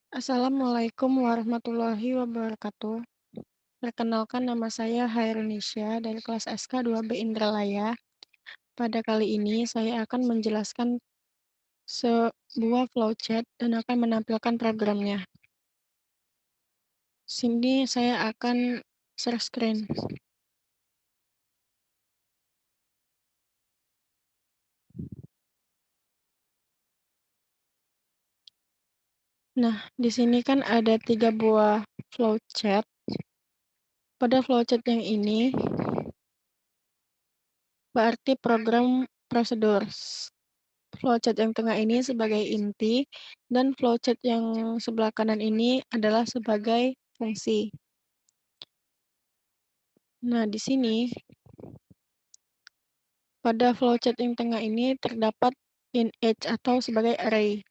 Assalamualaikum warahmatullahi wabarakatuh. Perkenalkan nama saya Hairunisya dari kelas SK 2B Indralaya. Pada kali ini saya akan menjelaskan sebuah flowchart dan akan menampilkan programnya. Sini saya akan share screen. Nah, di sini kan ada 3 buah flowchart. Pada flowchart yang ini, berarti program prosedur. Flowchart yang tengah ini sebagai inti, dan flowchart yang sebelah kanan ini adalah sebagai fungsi. Nah, di sini, pada flowchart yang tengah ini terdapat in-edge atau sebagai array.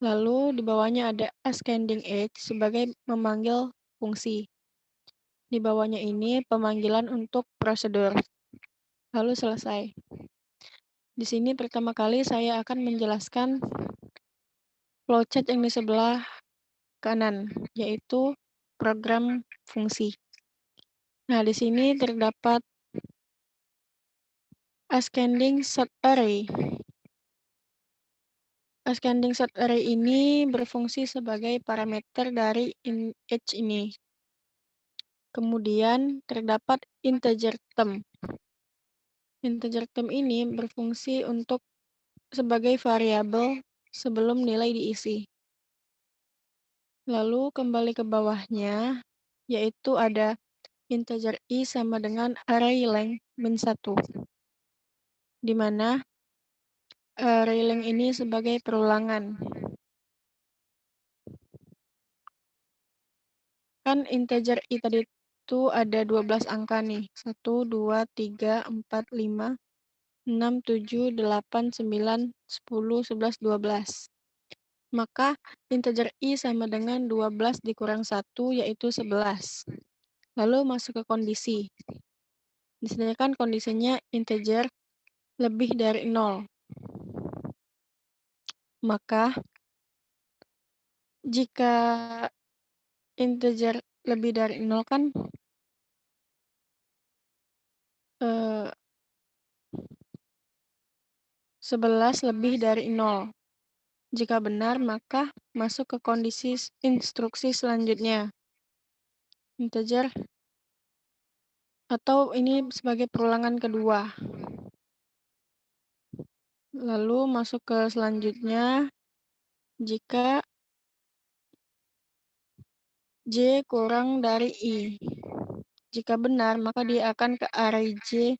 Lalu di bawahnya ada ascending edge sebagai memanggil fungsi. Di bawahnya ini pemanggilan untuk prosedur. Lalu selesai. Di sini pertama kali saya akan menjelaskan flowchart yang di sebelah kanan, yaitu program fungsi. Nah, di sini terdapat ascending sort array. Ascending sort array ini berfungsi sebagai parameter dari in-edge ini. Kemudian terdapat integer term. Integer term ini berfungsi untuk sebagai variabel sebelum nilai diisi. Lalu kembali ke bawahnya, yaitu ada integer i sama dengan array length min 1, di mana array length ini sebagai perulangan. Kan integer i tadi itu ada 12 angka nih. 1, 2, 3, 4, 5, 6, 7, 8, 9, 10, 11, 12. Maka integer i sama dengan 12 dikurang 1 yaitu 11. Lalu masuk ke kondisi. Di sini kan kondisinya integer lebih dari 0. Maka jika integer lebih dari 0 kan 11 lebih dari 0. Jika benar, maka masuk ke kondisi instruksi selanjutnya. Integer atau ini sebagai perulangan kedua. Lalu masuk ke selanjutnya, jika J kurang dari I. Jika benar, maka dia akan ke array J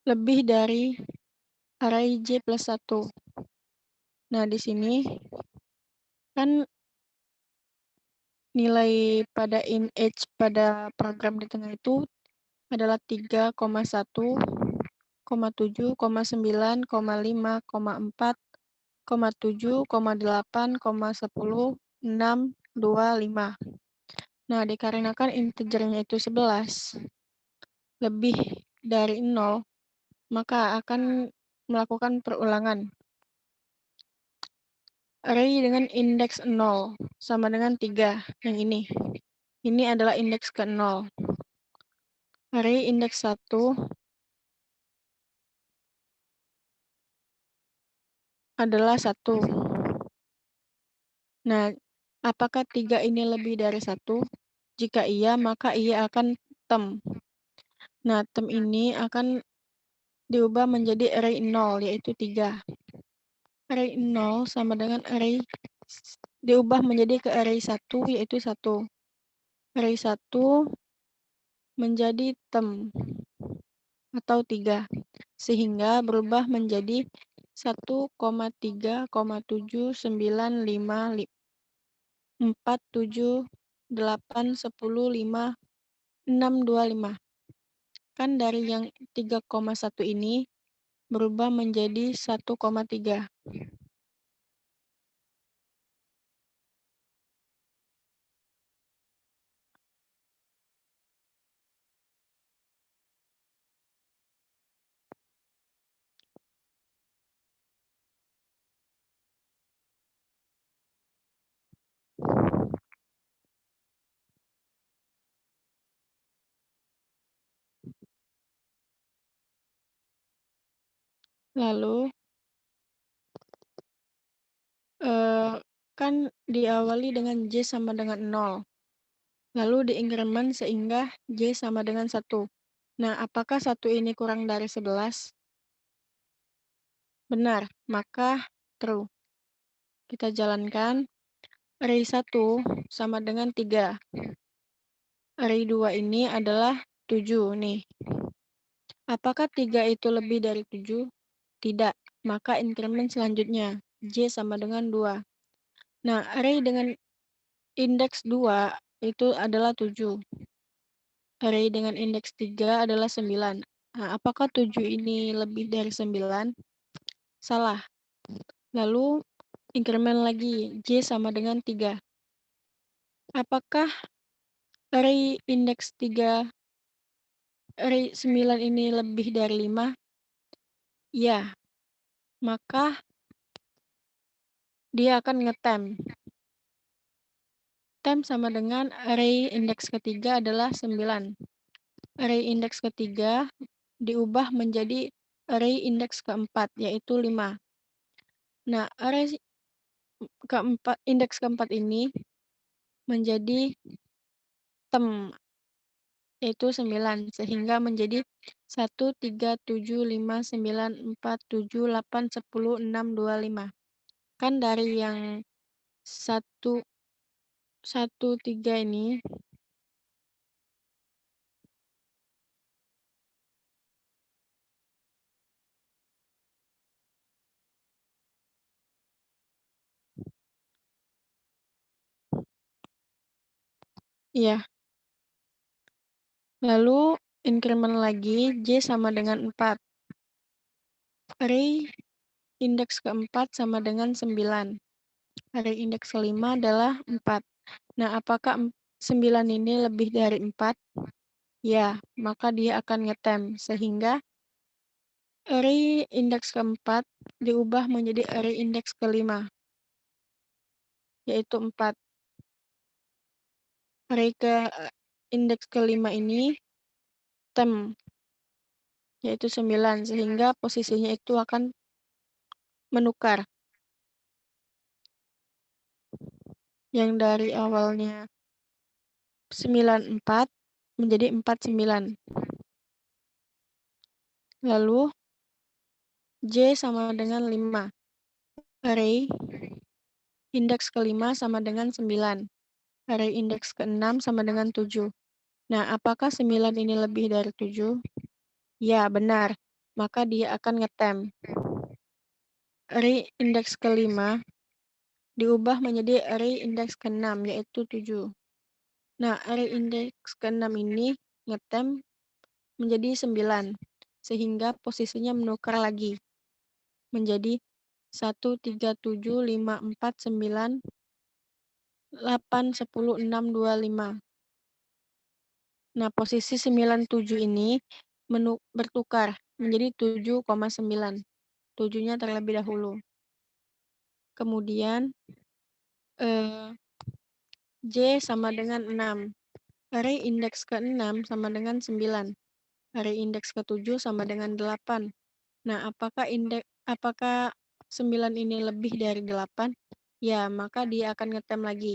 lebih dari array J plus 1. Nah, di sini kan nilai pada in-edge pada program di tengah itu adalah 3,1, 7,9, 5, 4, 7, 8, 10, 6, 2, 5. Nah, dikarenakan integernya itu 11 lebih dari 0, maka akan melakukan perulangan. Array dengan indeks 0 sama dengan 3, yang ini. Ini adalah indeks ke 0. Array indeks 1 adalah 1. Nah, apakah 3 ini lebih dari 1? Jika iya, maka ia akan term. Nah, term ini akan diubah menjadi array 0, yaitu 3. Array 0 sama dengan array diubah menjadi ke array 1, yaitu 1. Array 1 menjadi term atau 3, sehingga berubah menjadi 1,3,795,4,7,8,10,5,6,25. Kan dari yang 3,1 ini berubah menjadi 1,3. Lalu, eee, kan diawali dengan J sama dengan 0, lalu diinkremen sehingga J sama dengan 1. Nah, apakah 1 ini kurang dari 11? Benar, maka true. Kita jalankan, array 1 sama dengan 3. Array 2 ini adalah 7 nih. Apakah 3 itu lebih dari 7? Tidak, maka inkremen selanjutnya, J sama dengan 2. Nah, array dengan indeks 2 itu adalah 7. Array dengan indeks 3 adalah 9. Nah, apakah 7 ini lebih dari 9? Salah. Lalu, inkremen lagi, J sama dengan 3. Apakah array indeks 3, array 9 ini lebih dari 5? Ya, maka dia akan ngetem. Tem sama dengan array indeks ketiga adalah 9. Array indeks ketiga diubah menjadi array indeks keempat, yaitu 5. Nah, array indeks keempat ini menjadi tem, yaitu 9, sehingga menjadi 1, 3, 7, 5, 9, 4, 7, 8, 10, 6, 2, 5. Kan dari yang 1, 1, 3 ini, ya. Lalu, inkremen lagi, J sama dengan 4. Array indeks keempat sama dengan 9. Array indeks kelima adalah 4. Nah, apakah 9 ini lebih dari 4? Ya, maka dia akan ngetem, sehingga array indeks keempat diubah menjadi array indeks kelima, yaitu 4. Array indeks kelima ini tem, yaitu 9, sehingga posisinya itu akan menukar. Yang dari awalnya 94 menjadi 49. Lalu, J sama dengan 5. Array indeks kelima sama dengan 9. Array indeks ke-6 sama dengan 7. Nah, apakah 9 ini lebih dari 7? Ya, benar. Maka dia akan ngetem. Array indeks kelima diubah menjadi array indeks ke-6, yaitu 7. Nah, array indeks ke-6 ini ngetem menjadi 9, sehingga posisinya menukar lagi menjadi 1, 3, 7, 5, 4, 9, 8, 10, 6, 2, 5. Nah, posisi 97 ini bertukar menjadi 7,9. 7-nya terlebih dahulu. Kemudian, J sama dengan 6. Array indeks ke-6 sama dengan 9. Array indeks ke-7 sama dengan 8. Nah, apakah 9 ini lebih dari 8? Ya, maka dia akan ngetem lagi.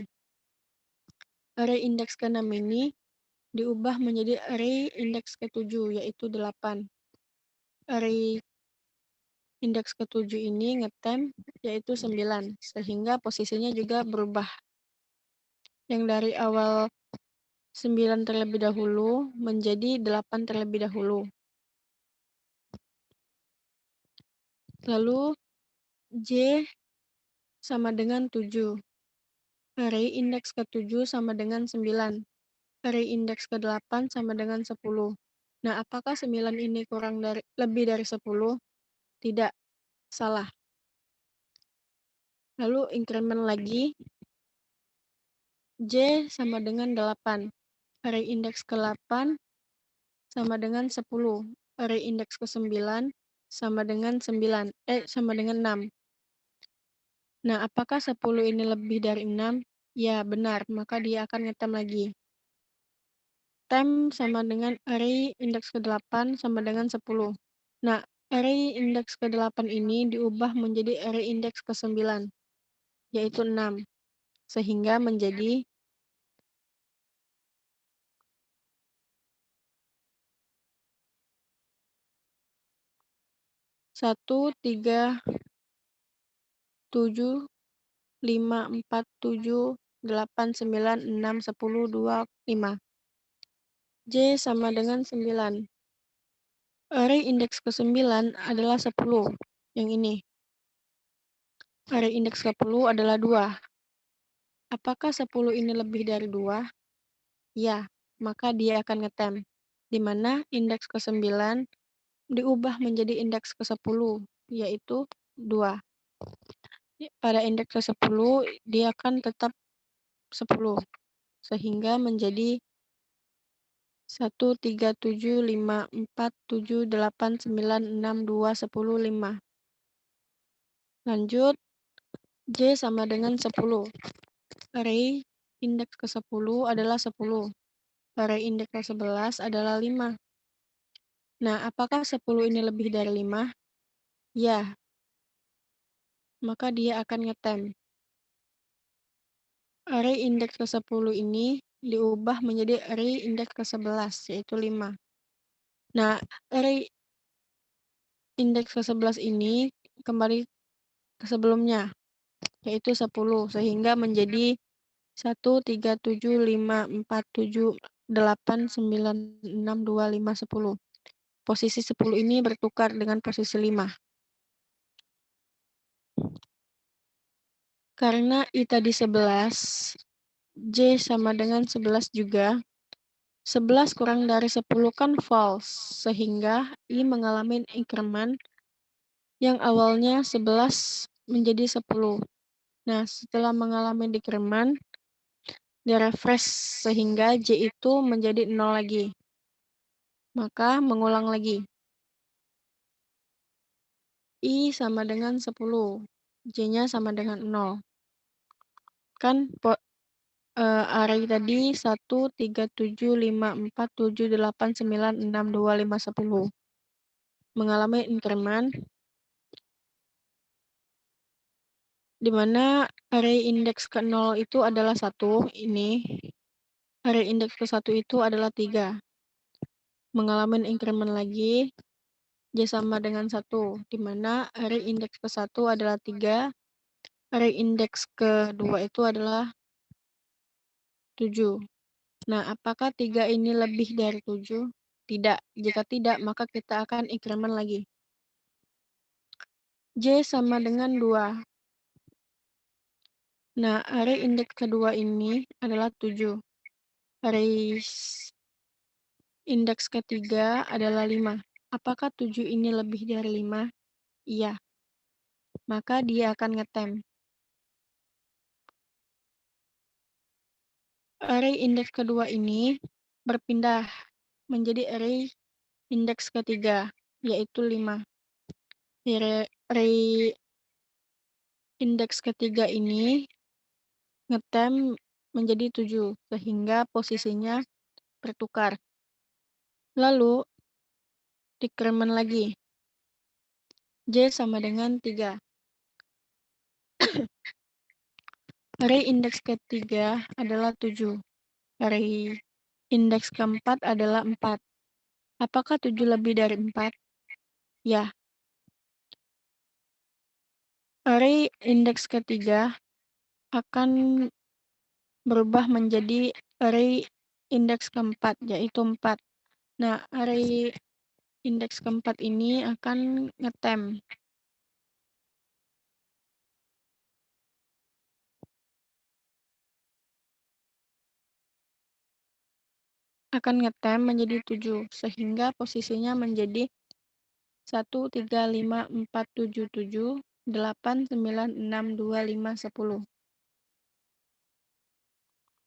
Array indeks ke-6 ini diubah menjadi array indeks ke-7, yaitu 8. Array indeks ke-7 ini ngetem, yaitu 9, sehingga posisinya juga berubah. Yang dari awal 9 terlebih dahulu menjadi 8 terlebih dahulu. Lalu, J sama dengan 7. Array indeks ke-7 sama dengan 9. Array indeks ke-8 sama dengan 10. Nah, apakah 9 ini lebih dari 10? Tidak, salah. Lalu inkremen lagi, J sama dengan 8. Array indeks ke-8 sama dengan 10. Array indeks ke-9 sama dengan 6. Nah, apakah 10 ini lebih dari 6? Ya, benar, maka dia akan ngetem lagi. Tem sama dengan array indeks ke-8 sama dengan 10. Nah, Array indeks ke-8 ini diubah menjadi array indeks ke-9, yaitu 6, sehingga menjadi 1, 3, 7, 5, 4, 7, 8, 9, 6, 10, 2, 5. J sama dengan 9. Array indeks ke-9 adalah 10, yang ini. Array indeks ke-10 adalah 2. Apakah 10 ini lebih dari 2? Ya, maka dia akan ngetem, di mana indeks ke-9 diubah menjadi indeks ke-10, yaitu 2. Pada indeks ke-10, dia akan tetap 10, sehingga menjadi 1, 3, 7, 5, 4, 7, 8, 9, 6, 2, 10, 5. Lanjut, J sama dengan 10. Array indeks ke-10 adalah 10. Array indeks ke-11 adalah 5. Nah, apakah 10 ini lebih dari 5? Ya, maka dia akan ngetem. Array indeks ke-10 ini diubah menjadi array indeks ke-11, yaitu 5. Nah, array indeks ke-11 ini kembali ke sebelumnya, yaitu 10, sehingga menjadi 1, 3, 7, 5, 4, 7, 8, 9, 6, 2, 5, 10. Posisi 10 ini bertukar dengan posisi 5. Karena I tadi 11, J sama dengan 11 juga. 11 kurang dari 10 kan false, sehingga I mengalami increment yang awalnya 11 menjadi 10. Nah, setelah mengalami decrement, di-refresh sehingga J itu menjadi 0 lagi. Maka mengulang lagi. I sama dengan 10, J-nya sama dengan 0. Kan array tadi 1, 3, 7, 5, 4, 7, 8, 9, 6, 2, 5, 10. Mengalami increment, di mana array indeks ke-0 itu adalah 1, ini. Array indeks ke-1 itu adalah 3. Mengalami increment lagi, J sama dengan 1, di mana array indeks ke-1 adalah 3, array indeks ke-2 itu adalah 7. Nah, apakah 3 ini lebih dari 7? Tidak. Jika tidak, maka kita akan increment lagi. J sama dengan 2. Nah, array indeks kedua ini adalah 7. Array indeks ketiga adalah 5. Apakah 7 ini lebih dari 5? Iya. Maka dia akan ngetem. Array indeks kedua ini berpindah menjadi array indeks ketiga, yaitu 5. Array indeks ketiga ini ngetem menjadi 7, sehingga posisinya bertukar. Lalu, decrement lagi. J sama dengan 3. Array indeks ketiga adalah 7. Array indeks keempat adalah 4. Apakah 7 lebih dari 4? Ya. Array indeks ketiga akan berubah menjadi array indeks keempat, yaitu 4. Nah, array indeks keempat ini akan ngetem. Akan ngetem menjadi 7, sehingga posisinya menjadi 1, 3, 5, 4, 7, 7, 8, 9, 6, 2, 5, 10.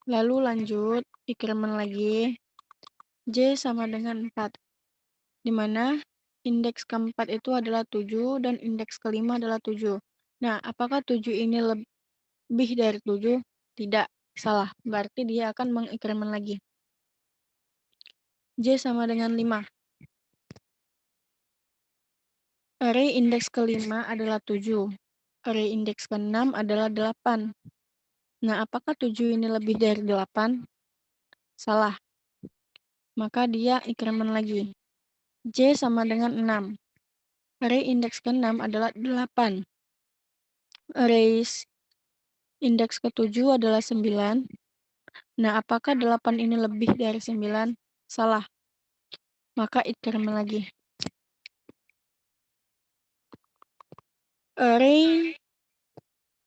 Lalu lanjut, increment lagi. J sama dengan 4, di mana indeks keempat itu adalah 7 dan indeks kelima adalah 7. Nah, apakah 7 ini lebih dari 7? Tidak, salah. Berarti dia akan mengincrement lagi. J sama dengan 5. Array indeks kelima adalah 7. Array indeks keenam adalah 8. Nah, apakah 7 ini lebih dari 8? Salah. Maka dia increment lagi. J sama dengan 6. Array indeks keenam adalah 8. Array indeks ketujuh adalah 9. Nah, apakah 8 ini lebih dari 9? Salah. Maka increment lagi. Array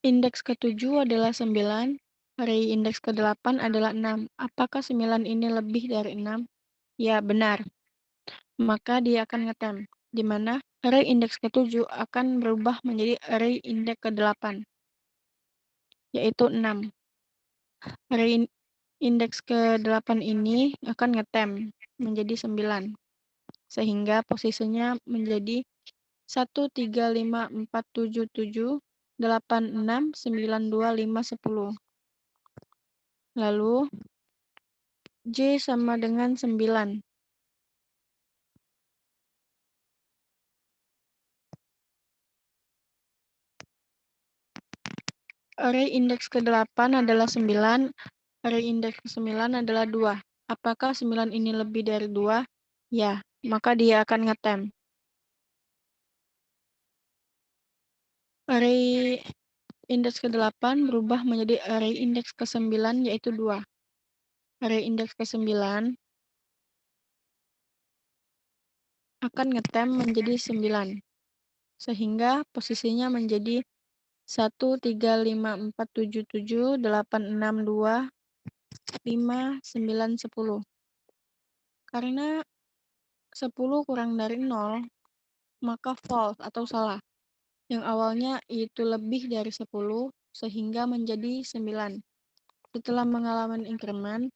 indeks ketujuh adalah 9. Array indeks ke-8 adalah 6. Apakah 9 ini lebih dari 6? Ya, benar. Maka dia akan ngetem, di mana array indeks ke-7 akan berubah menjadi array indeks ke-8, yaitu 6. Array indeks ke-8 ini akan ngetem menjadi 9, sehingga posisinya menjadi 1, 3, 5, 4, 7, 7, 8, 6, 9, 2, 5, 10. Lalu, J sama dengan 9. Array indeks ke-8 adalah 9, array indeks ke-9 adalah 2. Apakah 9 ini lebih dari 2? Ya, maka dia akan ngetem. Array indeks ke-8 berubah menjadi array indeks ke-9, yaitu 2. Array indeks ke-9 akan ngetem menjadi 9, sehingga posisinya menjadi 1, 3, 5, 4, 7, 7, 8, 6, 2, 5, 9, 10. Karena 10 kurang dari 0, maka false atau salah. Yang awalnya itu lebih dari 10, sehingga menjadi 9. Setelah mengalami increment,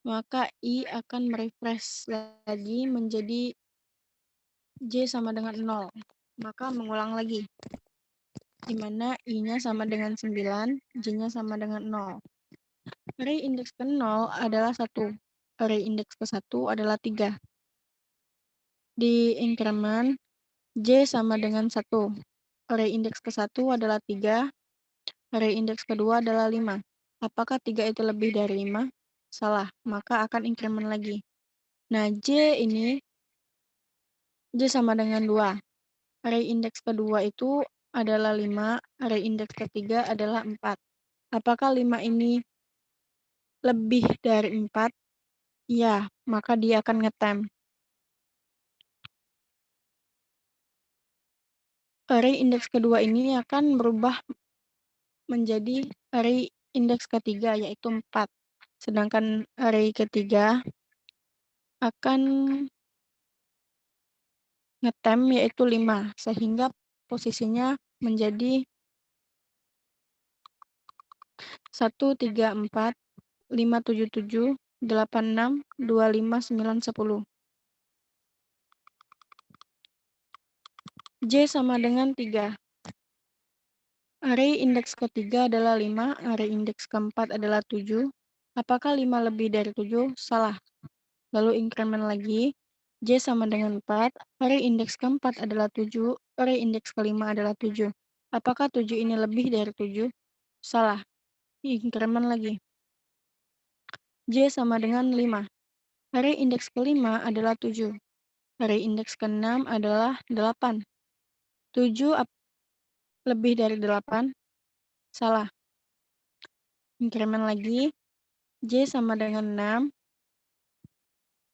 maka I akan merefresh lagi menjadi J sama dengan 0. Maka mengulang lagi, di mana I-nya sama dengan 9, J-nya sama dengan 0. Array indeks ke-0 adalah 1. Array indeks ke-1 adalah 3. Di increment, J sama dengan 1. Array indeks ke-1 adalah 3. Array indeks kedua adalah 5. Apakah 3 itu lebih dari 5? Salah, maka akan increment lagi. Nah, J sama dengan 2. Array indeks kedua itu adalah 5, array indeks ketiga adalah 4. Apakah 5 ini lebih dari 4? Ya, maka dia akan ngetem. Array indeks kedua ini akan berubah menjadi array indeks ketiga, yaitu 4. Sedangkan array ketiga akan ngetem yaitu 5, sehingga posisinya menjadi 1, 3, 4, 5, 7, 7, 8, 6, 2, 5, 9, 10. J sama dengan 3. Array indeks ketiga adalah 5, array indeks keempat adalah 7. Apakah 5 lebih dari 7? Salah. Lalu increment lagi, J sama dengan 4, array indeks keempat adalah 7, array indeks kelima adalah 7. Apakah 7 ini lebih dari 7? Salah. Increment lagi. J sama dengan 5. Array indeks kelima adalah 7. Array indeks keenam adalah 8. 7 lebih dari 8? Salah. Increment lagi. J sama dengan 6.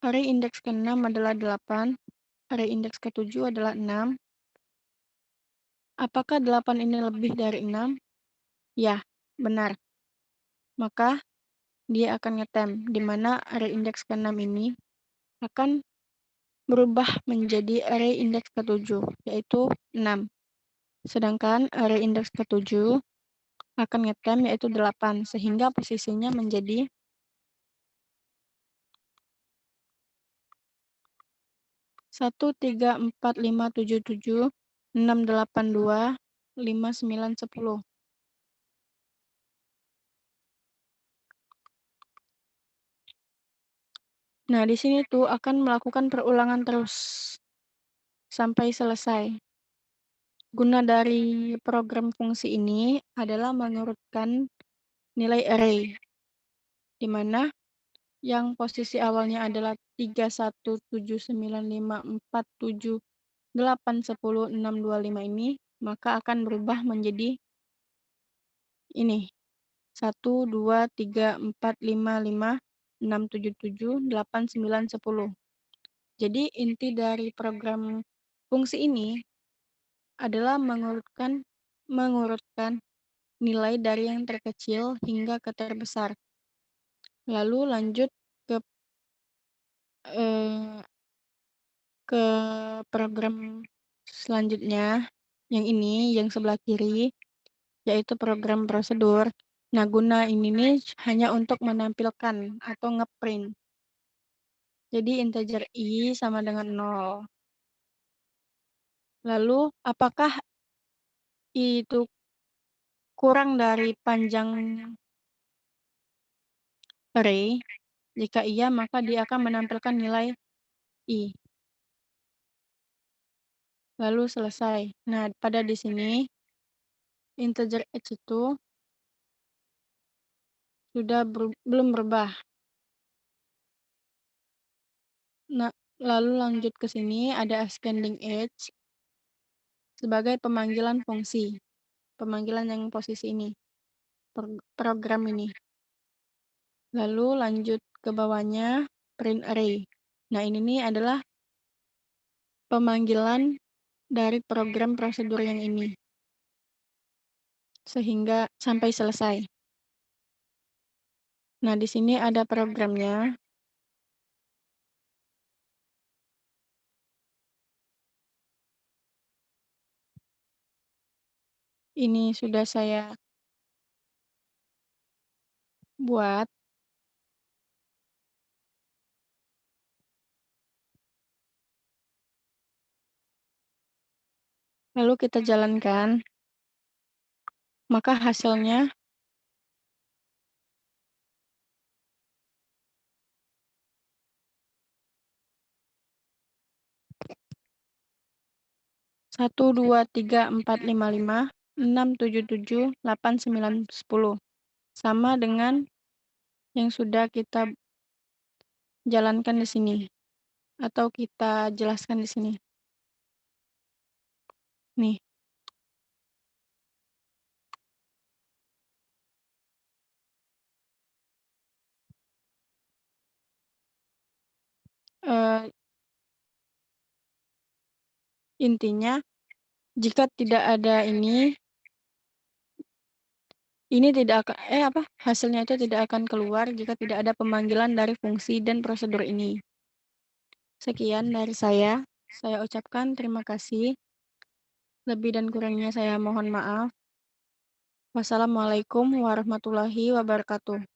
Array indeks ke-6 adalah 8. Array indeks ke-7 adalah 6. Apakah 8 ini lebih dari 6? Ya, benar. Maka dia akan ngetem, di mana array indeks ke-6 ini akan berubah menjadi array indeks ke-7, yaitu 6. Sedangkan array indeks ke-7 akan ngetem yaitu 8, sehingga posisinya menjadi 1, 3, 4, 5, 7, 7, 6, 8, 2, 5, 9, 10. Nah, di sini tuh akan melakukan perulangan terus sampai selesai. Guna dari program fungsi ini adalah mengurutkan nilai array, di mana yang posisi awalnya adalah 3, 1, 7, 9, 5, 4, 7, 8, 10, 6, 2, 5 ini, maka akan berubah menjadi ini, 1, 2, 3, 4, 5, 5, 6, 7, 7, 8, 9, 10. Jadi inti dari program fungsi ini adalah mengurutkan nilai dari yang terkecil hingga ke terbesar. Lalu lanjut ke eee, ke program selanjutnya, yang ini, yang sebelah kiri, yaitu program prosedur. Nah, guna ini nih hanya untuk menampilkan atau ngeprint. Jadi integer i sama dengan 0. Lalu apakah i itu kurang dari panjang array? Jika iya, maka dia akan menampilkan nilai i. Lalu selesai. Nah, pada di sini integer h itu sudah belum berubah. Nah, lalu lanjut ke sini ada ascending age sebagai pemanggilan fungsi. Pemanggilan yang posisi ini, program ini. Lalu lanjut ke bawahnya print array. Nah, ini nih adalah pemanggilan dari program prosedur yang ini. Sehingga sampai selesai. Nah, di sini ada programnya. Ini sudah saya buat. Lalu kita jalankan. Maka hasilnya 1, 2, 3, 4, 5, 5, 6, 7, 7, 8, 9, 10. Sama dengan yang sudah kita jalankan di sini. Atau kita jelaskan di sini. Nih. Intinya, jika tidak ada ini tidak akan hasilnya itu tidak akan keluar jika tidak ada pemanggilan dari fungsi dan prosedur ini. Sekian dari saya. Saya ucapkan terima kasih. Lebih dan kurangnya saya mohon maaf. Wassalamualaikum warahmatullahi wabarakatuh.